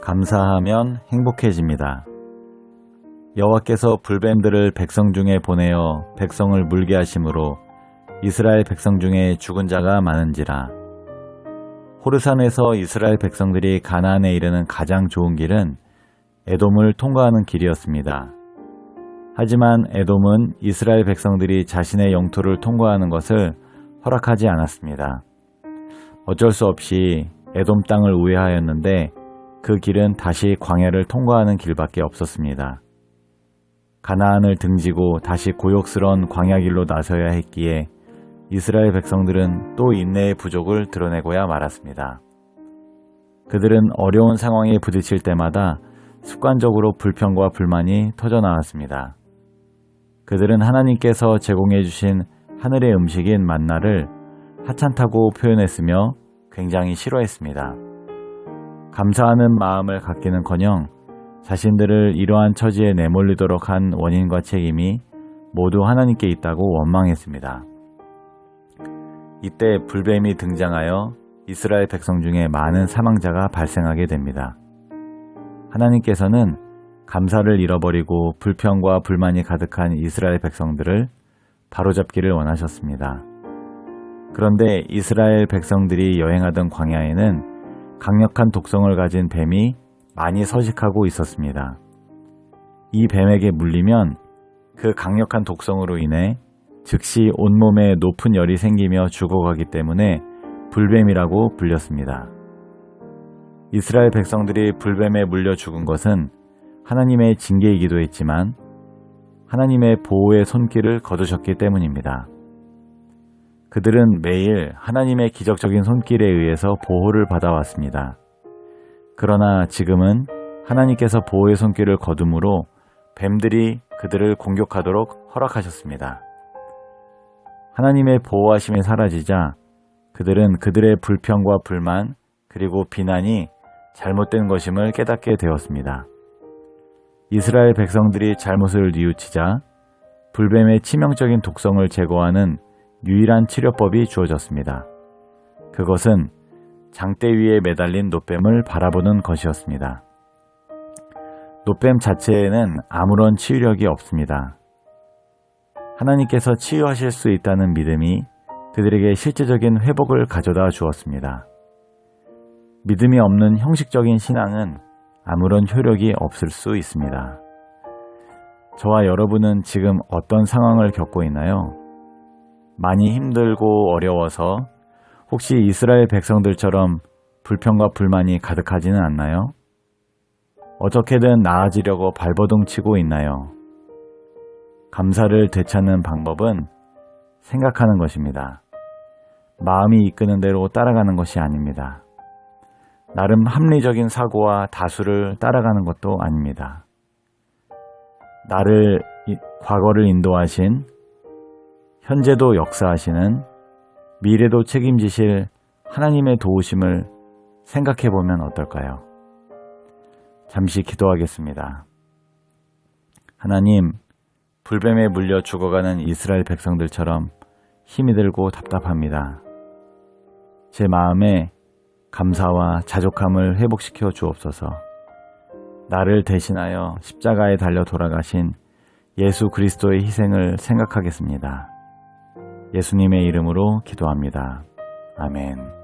감사하면 행복해집니다. 여호와께서 불뱀들을 백성 중에 보내어 백성을 물게 하심으로 이스라엘 백성 중에 죽은 자가 많은지라. 호르산에서 이스라엘 백성들이 가나안에 이르는 가장 좋은 길은 에돔을 통과하는 길이었습니다. 하지만 에돔은 이스라엘 백성들이 자신의 영토를 통과하는 것을 허락하지 않았습니다. 어쩔 수 없이 에돔 땅을 우회하였는데 그 길은 다시 광야를 통과하는 길밖에 없었습니다. 가나안을 등지고 다시 고욕스러운 광야길로 나서야 했기에 이스라엘 백성들은 또 인내의 부족을 드러내고야 말았습니다. 그들은 어려운 상황에 부딪힐 때마다 습관적으로 불평과 불만이 터져나왔습니다. 그들은 하나님께서 제공해 주신 하늘의 음식인 만나를 하찮다고 표현했으며 굉장히 싫어했습니다. 감사하는 마음을 갖기는커녕 자신들을 이러한 처지에 내몰리도록 한 원인과 책임이 모두 하나님께 있다고 원망했습니다. 이때 불뱀이 등장하여 이스라엘 백성 중에 많은 사망자가 발생하게 됩니다. 하나님께서는 감사를 잃어버리고 불평과 불만이 가득한 이스라엘 백성들을 바로잡기를 원하셨습니다. 그런데 이스라엘 백성들이 여행하던 광야에는 강력한 독성을 가진 뱀이 많이 서식하고 있었습니다. 이 뱀에게 물리면 그 강력한 독성으로 인해 즉시 온몸에 높은 열이 생기며 죽어가기 때문에 불뱀이라고 불렸습니다. 이스라엘 백성들이 불뱀에 물려 죽은 것은 하나님의 징계이기도 했지만 하나님의 보호의 손길을 거두셨기 때문입니다. 그들은 매일 하나님의 기적적인 손길에 의해서 보호를 받아왔습니다. 그러나 지금은 하나님께서 보호의 손길을 거둠으로 뱀들이 그들을 공격하도록 허락하셨습니다. 하나님의 보호하심이 사라지자 그들은 그들의 불평과 불만 그리고 비난이 잘못된 것임을 깨닫게 되었습니다. 이스라엘 백성들이 잘못을 뉘우치자 불뱀의 치명적인 독성을 제거하는 유일한 치료법이 주어졌습니다. 그것은 장대 위에 매달린 놋뱀을 바라보는 것이었습니다. 놋뱀 자체에는 아무런 치유력이 없습니다. 하나님께서 치유하실 수 있다는 믿음이 그들에게 실제적인 회복을 가져다 주었습니다. 믿음이 없는 형식적인 신앙은 아무런 효력이 없을 수 있습니다. 저와 여러분은 지금 어떤 상황을 겪고 있나요? 많이 힘들고 어려워서 혹시 이스라엘 백성들처럼 불평과 불만이 가득하지는 않나요? 어떻게든 나아지려고 발버둥 치고 있나요? 감사를 되찾는 방법은 생각하는 것입니다. 마음이 이끄는 대로 따라가는 것이 아닙니다. 나름 합리적인 사고와 다수를 따라가는 것도 아닙니다. 나를 과거를 인도하신, 현재도 역사하시는, 미래도 책임지실 하나님의 도우심을 생각해 보면 어떨까요? 잠시 기도하겠습니다. 하나님, 불뱀에 물려 죽어가는 이스라엘 백성들처럼 힘이 들고 답답합니다. 제 마음에 감사와 자족함을 회복시켜 주옵소서. 나를 대신하여 십자가에 달려 돌아가신 예수 그리스도의 희생을 생각하겠습니다. 예수님의 이름으로 기도합니다. 아멘.